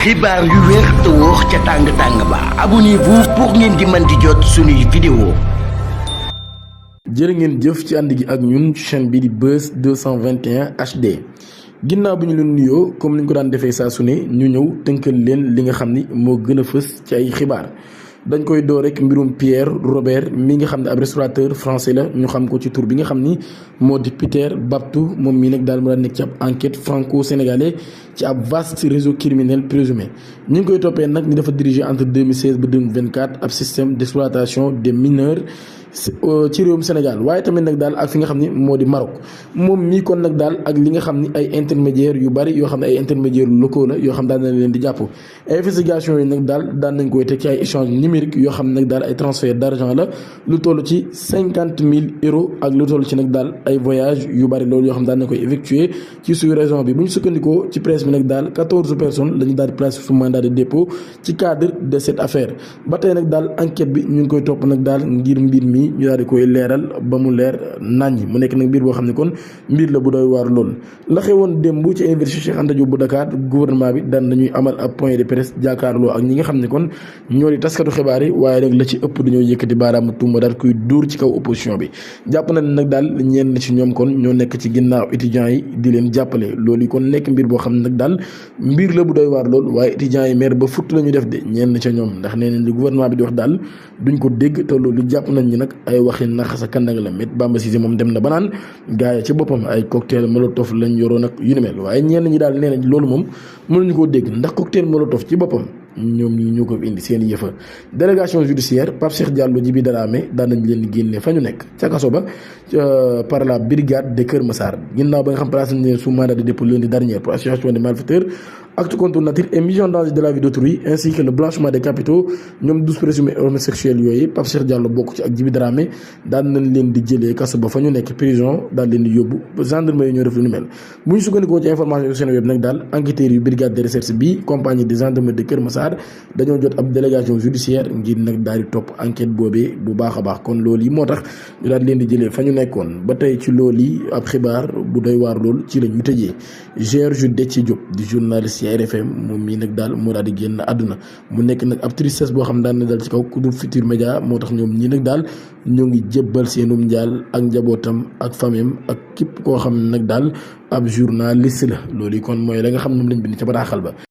xibaar yu wér te wóor ca tàng-tàng ba abonnez-vous pour ngeen di mën di jot suñuy vidéo. jërë ngeen jëf ci ànd gi ak ñun chaîne bi di Buzz 221 HD ginnaaw bi ñu leen nuyoo comme ni ñu ko daan defee saa su ne ñu ñëw tënkal leen li nga xam ni moo gën a fës ci ay xibaar. dañ koy door rek mbirum Pierre Robert mi nga xam ne ab restaurateur français la ñu xam ko ci tur bi nga xam ni moo di Peter Baptou moom mii nag daal mu daan nekk ci ab enquête franco-sénégalais ci ab vaste réseau criminel présumé ñu ngi koy toppee nag ni dafa diriger entre 2016 ba 2024 ab système d'exploitation des mineurs ci réewum Sénégal waaye tamit nag daal ak fi nga xam ni moo di Maroc moom mii kon nag daal ak li nga xam ni ay intermédiaires yu bari yoo xam ne ay intermédiaires locaux la yoo xam daan nañ leen di jàpp investigation yi nag daal daan nañ koy teg ci ay échange numérique yoo xam ne nag daal ay transfert d'argent la lu toll ci 50 000 euros ak lu toll ci nag daal ay voyage yu bari loolu yoo xam daan nañ koy effectuer ci sous-région bi bu ñu sukkandikoo ci presse bi nag daal 14 personnes la ñu daal di placer sous mandat de dépôt ci cadre de cette affaire ba tey nag daal enquête bi ñu ngi koy topp nag daal ngir mbir mi ñu daal di koy leeral ba mu leer naññ mu nekk nag mbir boo xam ne kon mbir la bu doy waar lool. la xewoon démb ci université Cheikh Anta Diop bu Dakar gouvernement bi daan nañuy amal ab point de presse jàkkaarloo ak ñi nga xam ne kon ñoo di taskatu xibaar yi waaye nag la ci ëpp dañoo yëkkati baaraamu tuuma daal kuy dóor ci kaw opposition bi jàpp na ne nag daal ñenn ci ñoom kon ñoo nekk ci ginnaaw étudiants yi di leen jàppale loolu yi kon nekk mbir boo xam ne nag daal mbir la bu doy waar lool waaye étudiants yi mer ba futt la ñu def de ñenn ca ñoom ndax nee nañ li gouvernement bi di wax daal duñ ko dégg te loolu jàpp nañ ñi nag ay waxi naxasa kandang la met Bamba Cissé moom dem na ba naan gaaya ci boppam ay cocktail molotov lañ yoroon ak yu ni mel waaye ñenn ñi daal nee nañ loolu moom mënuñu koo dégg ndax cocktail molotov ci boppam ñoom ñi ñoo ko indi seen yëfa délégation judiciaire Pape Cheikh Diallo Djibi Dramé daan nañ leen génne fa ñu nekk ca kaso ba par la brigade de Kër Massar ginnaaw ba nga xam placé nañ leen sous mandat de dépôt lundi dernier pour association de malfaiteurs acte contre nature et mise en danger de la vie d'autrui ainsi que le blanchiment des capitaux ñoom 12 présumés homosexuels yooyu Pape Cheikh Diallo bokk ci ak Djibi Dramé daan nañ leen di jëlee kaso ba fa ñu nekk prison daal leen di yóbbu gendarmerie ñoo def lu ni mel bu ñu sukkandikoo ci information seen web nag daal enquêteurs yu brigade de recherche bi compagnie de gendarmerie de Kër Massar dañoo jot ab délégation judiciaire ngir nag daal di topp enquête boobee bu baax a baax kon loolu yi moo tax ñu daal leen di jëlee fa ñu nekkoon ba tey ci loolu yi ab xibaar bu doy waar lool ci la ñu tëjee Georges Déthié Diop di journaliste RFM moom mii nag daal moo daal di génn àdduna mu nekk nag ab tristesse boo xam daan na dal ci kaw ku dul Futurs Médias moo tax ñoom ñii nag daal ñoo ngi jébbal seenum njaal ak njabootam ak famem ak képp koo xam ne nag daal ab journaliste la loolu yi kon mooy la nga xam ne moom lañ bind ca bataaxal ba